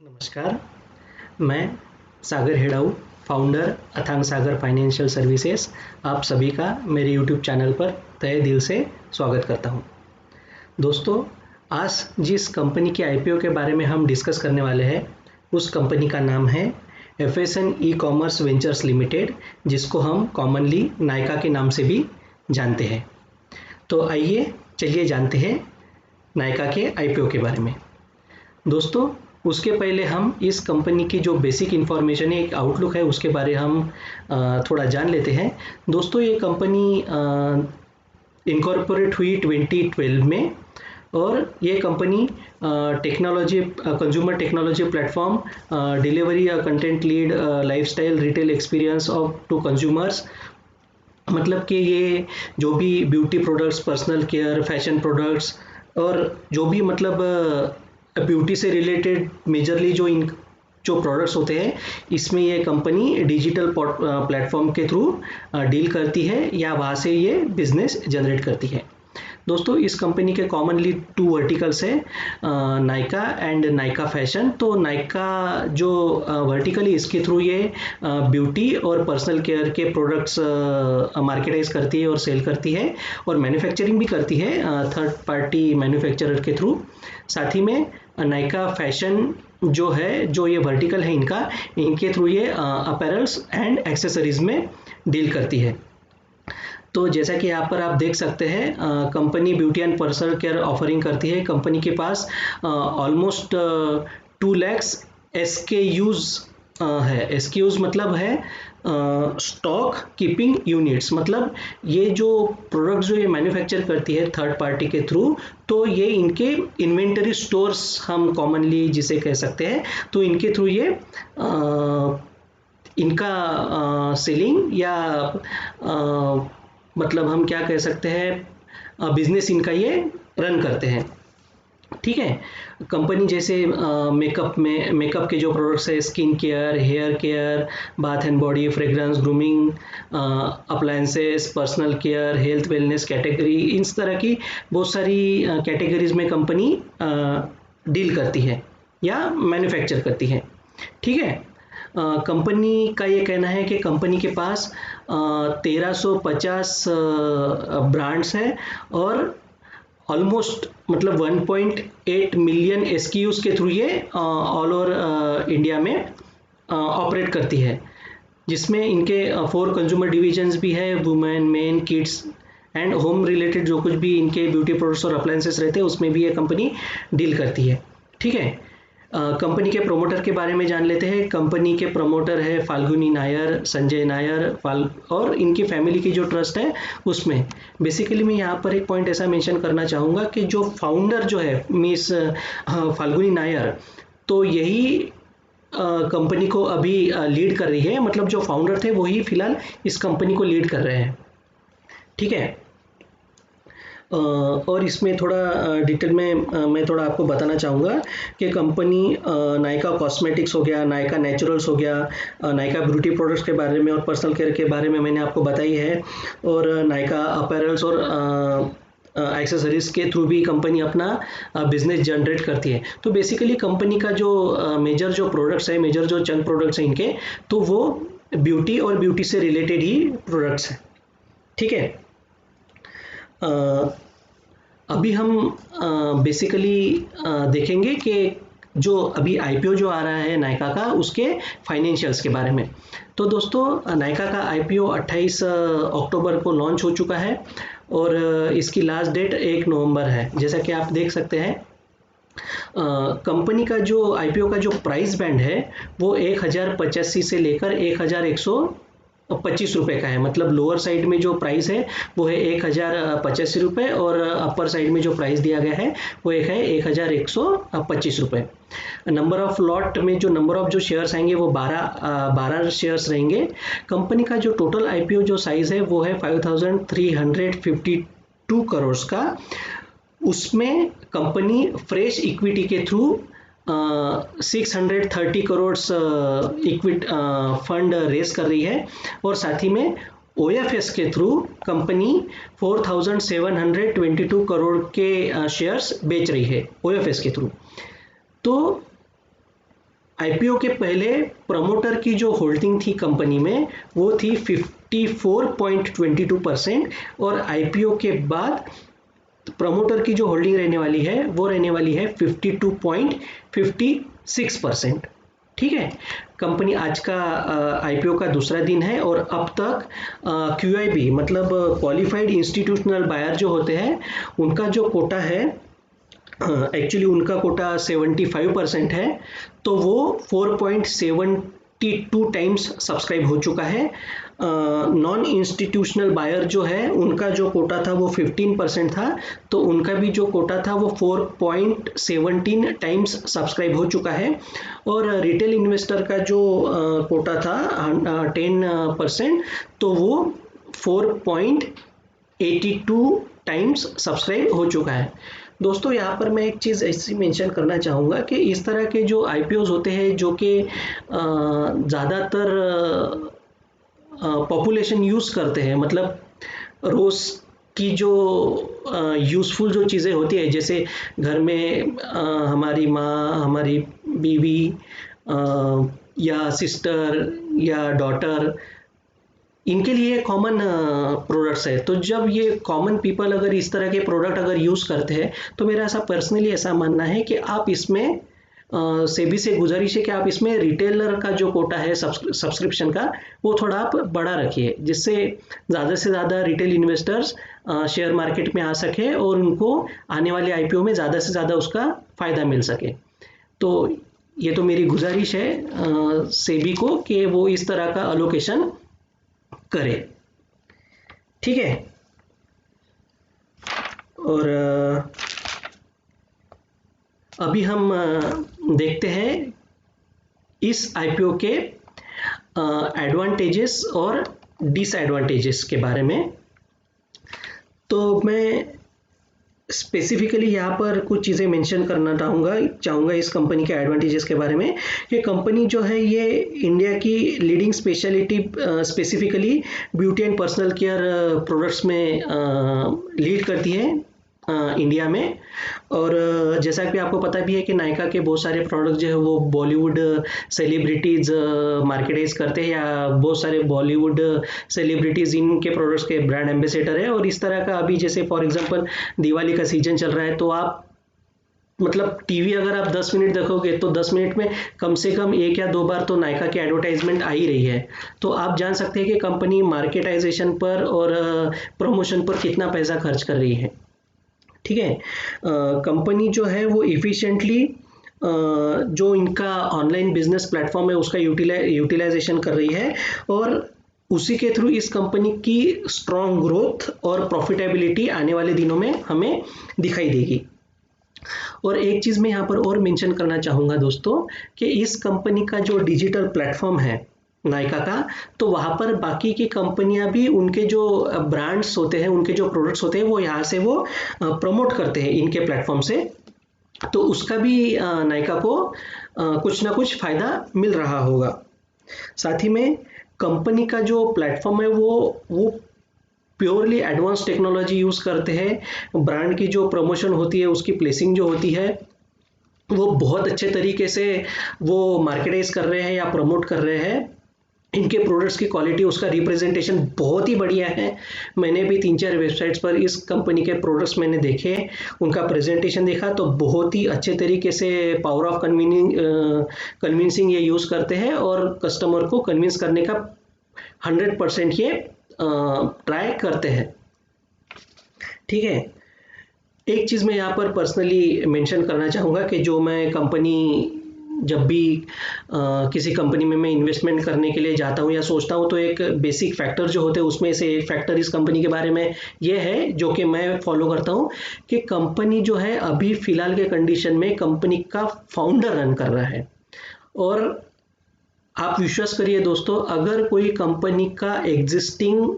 नमस्कार, मैं सागर हेड़ाऊ, फाउंडर अथांग सागर फाइनेंशियल सर्विसेज, आप सभी का मेरे यूट्यूब चैनल पर तहे दिल से स्वागत करता हूं। दोस्तों, आज जिस कंपनी के आईपीओ के बारे में हम डिस्कस करने वाले हैं, उस कंपनी का नाम है एफएसएन ई कॉमर्स वेंचर्स लिमिटेड, जिसको हम कॉमनली नायका के नाम से भी जानते हैं। तो आइए चलिए जानते हैं नायका के आईपीओ के बारे में। दोस्तों, उसके पहले हम इस कंपनी की जो बेसिक इन्फॉर्मेशन है, एक आउटलुक है, उसके बारे हम थोड़ा जान लेते हैं। दोस्तों, ये कंपनी इनकॉर्पोरेट हुई 2012 में और ये company technology, consumer technology platform, delivery content lead, lifestyle retail experience of to consumers, मतलब कि ये जो भी beauty products, personal care, fashion products और जो भी मतलब ब्यूटी से रिलेटेड मेजरली जो प्रोडक्ट्स होते हैं, इसमें ये कंपनी डिजिटल प्लेटफॉर्म के थ्रू डील करती है या वहाँ से ये बिजनेस जनरेट करती है। दोस्तों, इस कंपनी के कॉमनली 2 वर्टिकल्स है, नायका एंड नायका फैशन। तो नायका जो वर्टिकली, इसके थ्रू ये ब्यूटी और पर्सनल केयर के प्रोडक्ट्स मार्केटाइज करती है और सेल करती है और मैन्युफैक्चरिंग भी करती है थर्ड पार्टी मैन्युफैक्चरर के थ्रू। साथ ही में नायका फैशन जो है, जो ये वर्टिकल है इनके थ्रू ये अपैरल्स एंड एक्सेसरीज में डील करती है। तो जैसा कि यहाँ पर आप देख सकते हैं, company beauty and personal care offering करती है। कंपनी के पास ऑलमोस्ट 2 lakhs SKUs है। SKUs मतलब है स्टॉक कीपिंग यूनिट्स, मतलब ये जो प्रोडक्ट्स जो ये मैन्युफैक्चर करती है थर्ड पार्टी के थ्रू, तो ये इनके इन्वेंटरी स्टोर्स हम कॉमनली जिसे कह सकते हैं, तो इनके थ्रू ये इनका सेलिंग या मतलब हम क्या कह सकते हैं, बिजनेस इनका ये रन करते हैं। ठीक है। कंपनी जैसे मेकअप के जो प्रोडक्ट्स है, skin care, hair care, bath and body, fragrance, grooming, appliances, personal care, health wellness category, इस तरह की बहुत सारी कैटेगरीज में कंपनी डील करती है या मैन्युफैक्चर करती है। ठीक है। कंपनी का ये कहना है कि कंपनी के पास 1350 ब्रांड्स हैं और ऑलमोस्ट मतलब 1.8 मिलियन SKUs के थ्रू ये ऑल ओवर इंडिया में ऑपरेट करती है, जिसमें इनके 4 कंज्यूमर डिविजन्स भी है, women, main, kids and home related जो कुछ भी इनके ब्यूटी प्रोडक्ट्स और अप्लायंसेस रहते हैं, उसमें भी ये कंपनी डील करती है। ठीक है। कंपनी के प्रोमोटर के बारे में जान लेते हैं। कंपनी के प्रोमोटर है फाल्गुनी नायर, संजय नायर और इनकी फैमिली की जो ट्रस्ट है उसमें बेसिकली मैं यहाँ पर एक पॉइंट ऐसा मेंशन करना चाहूँगा कि जो फाउंडर जो है मिस फाल्गुनी नायर, तो यही कंपनी को अभी लीड कर रही है, मतलब जो फाउंडर थे वही फिलहाल इस कंपनी को लीड कर रहे हैं। ठीक है। और इसमें थोड़ा डिटेल में मैं थोड़ा आपको बताना चाहूँगा कि कंपनी नायका कॉस्मेटिक्स हो गया, नायका नेचुरल्स हो गया, नायका ब्यूटी प्रोडक्ट्स के बारे में और पर्सनल केयर के बारे में मैंने आपको बताई है, और नायका अपैरल्स और एक्सेसरीज के थ्रू भी कंपनी अपना बिजनेस जनरेट करती है। तो बेसिकली कंपनी का जो मेजर जो प्रोडक्ट्स है, मेजर जो चंद प्रोडक्ट्स हैं इनके, तो वो ब्यूटी और ब्यूटी से रिलेटेड ही प्रोडक्ट्स हैं। ठीक है। अभी हम बेसिकली देखेंगे कि जो अभी आईपीओ जो आ रहा है नायका का, उसके फाइनेंशियल्स के बारे में। तो दोस्तों, नायका का आईपीओ 28 अक्टूबर को लॉन्च हो चुका है और इसकी लास्ट डेट 1 नवंबर है। जैसा कि आप देख सकते हैं, कंपनी का जो आईपीओ का जो प्राइस बैंड है वो 1085 से लेकर 1125 रुपये का है। मतलब लोअर साइड में जो प्राइस है वो है 1085 रुपये और अपर साइड में जो प्राइस दिया गया है वो एक है 1125 रुपये। नंबर ऑफ लॉट में जो नंबर ऑफ जो शेयर्स आएंगे वो 12 शेयर्स रहेंगे। कंपनी का जो टोटल आईपीओ जो साइज है वो है 5352 करोड़ का। उसमें कंपनी फ्रेश इक्विटी के through 630 crore equity fund raise कर रही है और साथ ही में OFS के थ्रू कंपनी 4722 करोड़ के शेयर्स बेच रही है OFS के थ्रू। तो आईपीओ के पहले प्रमोटर की जो होल्डिंग थी कंपनी में वो थी 54.22% और आईपीओ के बाद प्रमोटर की जो होल्डिंग रहने वाली है वो रहने वाली है 52.56%। ठीक है, कंपनी आज का आईपीओ का दूसरा दिन है और अब तक क्यूआईबी मतलब क्वालिफाइड इंस्टीट्यूशनल बायर जो होते हैं उनका जो कोटा है, एक्चुअली उनका कोटा 75% है, तो वो 4.72 टाइम्स सब्सक्राइब हो चुका है। नॉन इंस्टीट्यूशनल बायर जो है उनका जो कोटा था वो 15% था, तो उनका भी जो कोटा था वो 4.17 टाइम्स सब्सक्राइब हो चुका है। और रिटेल इन्वेस्टर का जो कोटा था 10%, तो वो 4.82 टाइम्स सब्सक्राइब हो चुका है। दोस्तों यहाँ पर मैं एक चीज़ ऐसी मेंशन करना चाहूँगा कि इस तरह के जो आईपीओज होते हैं जो कि ज़्यादातर पॉपुलेशन यूज़ करते हैं, मतलब रोज़ की जो यूज़फुल जो चीज़ें होती है, जैसे घर में हमारी माँ, हमारी बीवी या सिस्टर या डॉटर, इनके लिए कॉमन प्रोडक्ट्स है। तो जब ये कॉमन पीपल अगर इस तरह के प्रोडक्ट अगर यूज़ करते हैं तो मेरा ऐसा पर्सनली ऐसा मानना है कि आप इसमें सेबी से गुजारिश है कि आप इसमें रिटेलर का जो कोटा है सब्सक्रिप्शन का वो थोड़ा आप बढ़ा रखिए, जिससे ज़्यादा से ज़्यादा रिटेल इन्वेस्टर्स शेयर मार्केट में आ सके और उनको आने वाले आईपीओ में ज़्यादा से ज़्यादा उसका फ़ायदा मिल सके। तो ये तो मेरी गुजारिश है सेबी को कि वो इस तरह का अलोकेशन करे। ठीक है, और अभी हम देखते हैं इस आईपीओ के एडवांटेजेस और डिसएडवांटेजेस के बारे में। तो मैं स्पेसिफिकली यहाँ पर कुछ चीज़ें मेंशन करना चाहूँगा इस कंपनी के एडवांटेजेस के बारे में। कि कंपनी जो है ये इंडिया की leading speciality specifically beauty and personal care products में लीड करती है इंडिया में। और जैसा कि आपको पता भी है कि नायका के बहुत सारे प्रोडक्ट जो है वो बॉलीवुड सेलिब्रिटीज़ मार्केटाइज करते हैं, या बहुत सारे बॉलीवुड सेलिब्रिटीज़ इनके प्रोडक्ट्स के ब्रांड एम्बेसडर है। और इस तरह का अभी जैसे फॉर एग्जांपल दिवाली का सीजन चल रहा है, तो आप मतलब टीवी अगर आप 10 मिनट देखोगे तो 10 मिनट में कम से कम 1 या 2 बार तो नायका की एडवर्टाइजमेंट आ ही रही है। तो आप जान सकते हैं कि कंपनी मार्केटाइजेशन पर और प्रमोशन पर कितना पैसा खर्च कर रही है। ठीक है, कंपनी जो है वो इफ़िशिएंटली जो इनका ऑनलाइन बिजनेस प्लेटफॉर्म है उसका यूटिलाइजेशन कर रही है, और उसी के थ्रू इस कंपनी की स्ट्रॉन्ग ग्रोथ और प्रॉफिटेबिलिटी आने वाले दिनों में हमें दिखाई देगी। और एक चीज़ मैं यहाँ पर और मेंशन करना चाहूँगा दोस्तों कि इस कंपनी का जो डिजिटल प्लेटफॉर्म है नायका का, तो वहाँ पर बाकी की कंपनियां भी उनके जो ब्रांड्स होते हैं, उनके जो प्रोडक्ट्स होते हैं वो यहाँ से वो प्रमोट करते हैं इनके प्लेटफॉर्म से, तो उसका भी नायका को कुछ ना कुछ फ़ायदा मिल रहा होगा। साथ ही में कंपनी का जो प्लेटफॉर्म है वो प्योरली एडवांस टेक्नोलॉजी यूज़ करते हैं। ब्रांड की जो प्रमोशन होती है उसकी प्लेसिंग जो होती है वो बहुत अच्छे तरीके से वो मार्केटाइज कर रहे हैं या प्रमोट कर रहे हैं। इनके प्रोडक्ट्स की क्वालिटी, उसका रिप्रेजेंटेशन बहुत ही बढ़िया है। मैंने भी 3-4 वेबसाइट्स पर इस कंपनी के प्रोडक्ट्स मैंने देखे, उनका प्रेजेंटेशन देखा, तो बहुत ही अच्छे तरीके से पावर ऑफ कन्विंसिंग ये यूज़ करते हैं और कस्टमर को कन्विंस करने का 100% ये ट्राई करते हैं। ठीक है, एक चीज़ मैं यहाँ पर पर्सनली मेंशन करना चाहूँगा कि जो मैं कंपनी जब भी किसी कंपनी में मैं इन्वेस्टमेंट करने के लिए जाता हूँ या सोचता हूँ, तो एक बेसिक फैक्टर जो होते हैं उसमें से एक फैक्टर इस कंपनी के बारे में ये है जो कि मैं फॉलो करता हूँ कि कंपनी जो है अभी फ़िलहाल के कंडीशन में कंपनी का फाउंडर रन कर रहा है। और आप विश्वास करिए दोस्तों, अगर कोई कंपनी का एग्जिस्टिंग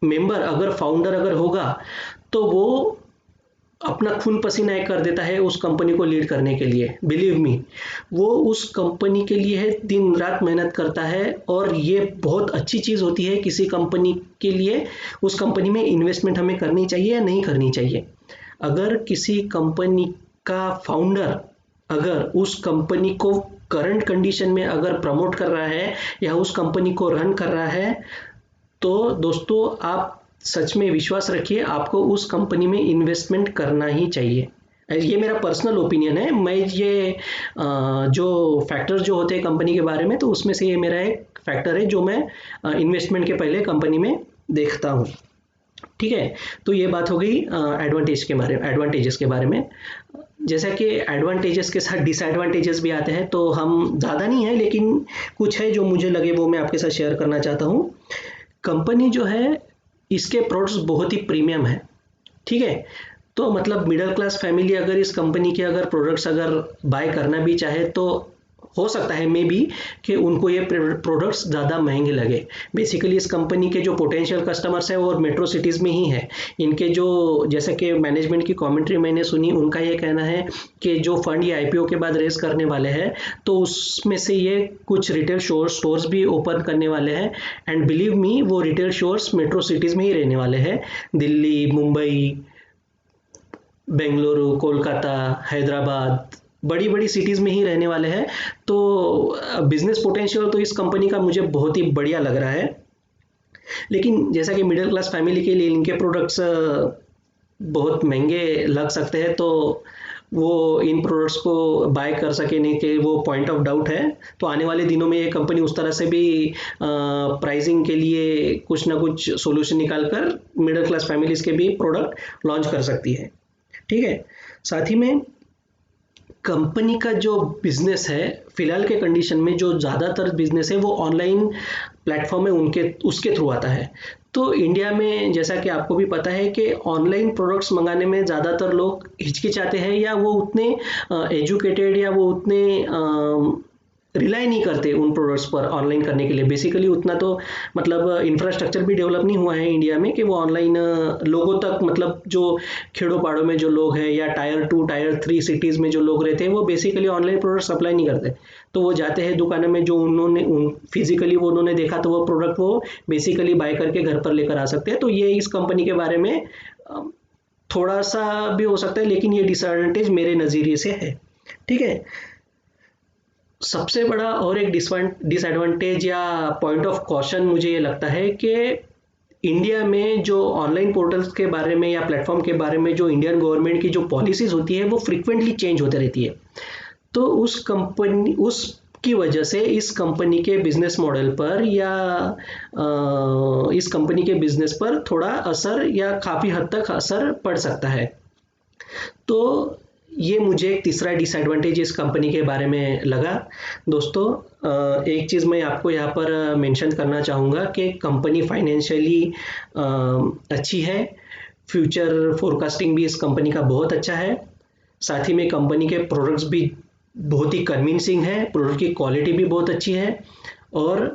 मेंबर अगर फाउंडर अगर होगा तो वो अपना खून पसीना एक कर देता है उस कंपनी को लीड करने के लिए। बिलीव मी, वो उस कंपनी के लिए है दिन रात मेहनत करता है, और ये बहुत अच्छी चीज़ होती है किसी कंपनी के लिए। उस कंपनी में इन्वेस्टमेंट हमें करनी चाहिए या नहीं करनी चाहिए। अगर किसी कंपनी का फाउंडर अगर उस कंपनी को करंट कंडीशन में अगर प्रमोट कर रहा है या उस कंपनी को रन कर रहा है, तो दोस्तों आप सच में विश्वास रखिए, आपको उस कंपनी में इन्वेस्टमेंट करना ही चाहिए। ये मेरा पर्सनल ओपिनियन है। मैं ये जो फैक्टर्स जो होते हैं कंपनी के बारे में, तो उसमें से ये मेरा एक फैक्टर है जो मैं इन्वेस्टमेंट के पहले कंपनी में देखता हूँ। ठीक है, तो ये बात हो गई एडवांटेजेस के बारे में। जैसा कि एडवांटेजेस के साथ डिसएडवांटेजेस भी आते हैं, तो हम ज़्यादा नहीं है लेकिन कुछ है जो मुझे लगे वो मैं आपके साथ शेयर करना चाहता हूँ। कंपनी जो है इसके प्रोडक्ट्स बहुत ही प्रीमियम है। ठीक है, तो मतलब मिडिल क्लास फैमिली अगर इस कंपनी के अगर प्रोडक्ट्स अगर बाय करना भी चाहे तो हो सकता है मे बी कि उनको ये प्रोडक्ट्स ज़्यादा महंगे लगे। बेसिकली इस कंपनी के जो पोटेंशियल कस्टमर्स हैं वो मेट्रो सिटीज़ में ही है। इनके जो जैसे कि मैनेजमेंट की कमेंट्री मैंने सुनी, उनका ये कहना है कि जो फंड ये आईपीओ के बाद रेस करने वाले हैं तो उसमें से ये कुछ रिटेल स्टोर्स भी ओपन करने वाले हैं। एंड बिलीव मी, वो रिटेल स्टोर्स मेट्रो सिटीज़ में ही रहने वाले हैं। दिल्ली, मुंबई, बेंगलुरु, कोलकाता, हैदराबाद, बड़ी बड़ी सिटीज़ में ही रहने वाले हैं। तो बिजनेस पोटेंशियल तो इस कंपनी का मुझे बहुत ही बढ़िया लग रहा है। लेकिन जैसा कि मिडिल क्लास फैमिली के लिए इनके प्रोडक्ट्स बहुत महंगे लग सकते हैं, तो वो इन प्रोडक्ट्स को बाय कर सके नहीं कि वो पॉइंट ऑफ डाउट है। तो आने वाले दिनों में ये कंपनी उस तरह से भी प्राइसिंग के लिए कुछ ना कुछ सोल्यूशन निकाल कर मिडिल क्लास फैमिलीज के भी प्रोडक्ट लॉन्च कर सकती है। ठीक है, साथ ही में कंपनी का जो बिजनेस है फिलहाल के कंडीशन में, जो ज़्यादातर बिजनेस है वो ऑनलाइन प्लेटफॉर्म में उसके थ्रू आता है। तो इंडिया में जैसा कि आपको भी पता है कि ऑनलाइन प्रोडक्ट्स मंगाने में ज़्यादातर लोग हिचकिचाते हैं, या वो उतने एजुकेटेड या वो उतने रिलाई नहीं करते उन प्रोडक्ट्स पर ऑनलाइन करने के लिए। बेसिकली उतना तो मतलब इंफ्रास्ट्रक्चर भी डेवलप नहीं हुआ है इंडिया में कि वो ऑनलाइन लोगों तक, मतलब जो खेड़ों पाड़ों में जो लोग हैं या टायर 2 टायर 3 सिटीज़ में जो लोग रहते हैं वो बेसिकली ऑनलाइन प्रोडक्ट सप्लाई नहीं करते। तो वो जाते हैं दुकानों में, जो उन्होंने फिजिकली वो उन्होंने देखा तो वो प्रोडक्ट वो बेसिकली बाय करके घर पर लेकर आ सकते हैं। तो ये इस कंपनी के बारे में थोड़ा सा भी हो सकता है, लेकिन ये डिसएडवांटेज मेरे नज़रिए से है। ठीक है, सबसे बड़ा और एक डिसएडवांटेज या पॉइंट ऑफ कॉशन मुझे ये लगता है कि इंडिया में जो ऑनलाइन पोर्टल्स के बारे में या प्लेटफॉर्म के बारे में जो इंडियन गवर्नमेंट की जो पॉलिसीज होती है वो फ्रीक्वेंटली चेंज होते रहती है। तो उसकी वजह से इस कंपनी के बिजनेस मॉडल पर या इस कंपनी के बिजनेस पर थोड़ा असर या काफ़ी हद तक असर पड़ सकता है। तो ये मुझे एक तीसरा डिसएडवांटेज इस कंपनी के बारे में लगा। दोस्तों, एक चीज़ मैं आपको यहाँ पर मेंशन करना चाहूँगा कि कंपनी फाइनेंशियली अच्छी है, फ्यूचर फोरकास्टिंग भी इस कंपनी का बहुत अच्छा है। साथ ही में कंपनी के प्रोडक्ट्स भी बहुत ही कन्विंसिंग है, प्रोडक्ट की क्वालिटी भी बहुत अच्छी है, और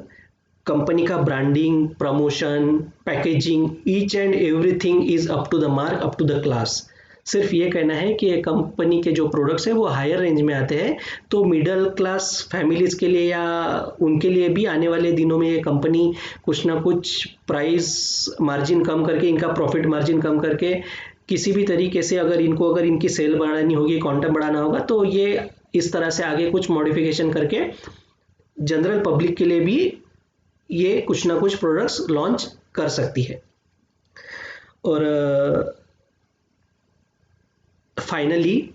कंपनी का branding, promotion, packaging, each and everything is up to the mark, up to the class. सिर्फ ये कहना है कि कंपनी के जो प्रोडक्ट्स हैं वो हायर रेंज में आते हैं। तो मिडिल क्लास फैमिलीज के लिए या उनके लिए भी आने वाले दिनों में ये कंपनी कुछ ना कुछ प्राइस मार्जिन कम करके, इनका प्रॉफिट मार्जिन कम करके, किसी भी तरीके से अगर इनकी सेल बढ़ानी होगी, क्वांटम बढ़ाना होगा, तो ये इस तरह से आगे कुछ मॉडिफिकेशन करके जनरल पब्लिक के लिए भी ये कुछ ना कुछ प्रोडक्ट्स लॉन्च कर सकती है। और फाइनली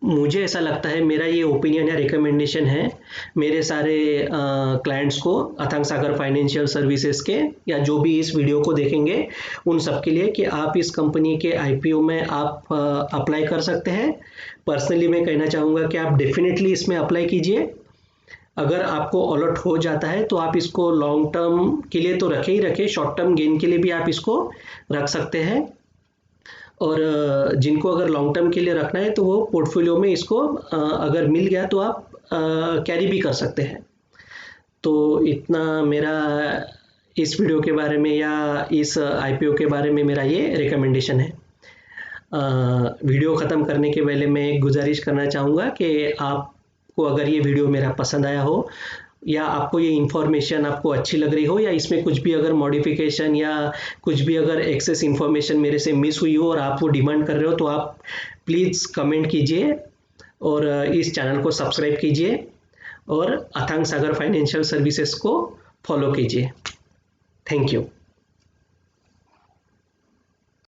मुझे ऐसा लगता है, मेरा ये ओपिनियन या रिकमेंडेशन है मेरे सारे क्लाइंट्स को, अथांग सागर फाइनेंशियल सर्विसेज के, या जो भी इस वीडियो को देखेंगे उन सब के लिए, कि आप इस कंपनी के आईपीओ में आप अप्लाई कर सकते हैं। पर्सनली मैं कहना चाहूँगा कि आप डेफिनेटली इसमें अप्लाई कीजिए। अगर आपको अलर्ट हो जाता है तो आप इसको लॉन्ग टर्म के लिए तो रखे ही रखे, शॉर्ट टर्म गेन के लिए भी आप इसको रख सकते हैं। और जिनको अगर लॉन्ग टर्म के लिए रखना है तो वो पोर्टफोलियो में इसको अगर मिल गया तो आप कैरी भी कर सकते हैं। तो इतना मेरा इस वीडियो के बारे में या इस आईपीओ के बारे में मेरा ये रिकमेंडेशन है। वीडियो ख़त्म करने के पहले मैं एक गुजारिश करना चाहूँगा कि आपको अगर ये वीडियो मेरा पसंद आया हो या आपको ये इन्फॉर्मेशन आपको अच्छी लग रही हो, या इसमें कुछ भी अगर मॉडिफिकेशन या कुछ भी अगर एक्सेस इन्फॉर्मेशन मेरे से मिस हुई हो और आप वो डिमांड कर रहे हो, तो आप प्लीज़ कमेंट कीजिए। और इस चैनल को सब्सक्राइब कीजिए और अथांग सागर फाइनेंशियल सर्विसेज को फॉलो कीजिए। Thank you.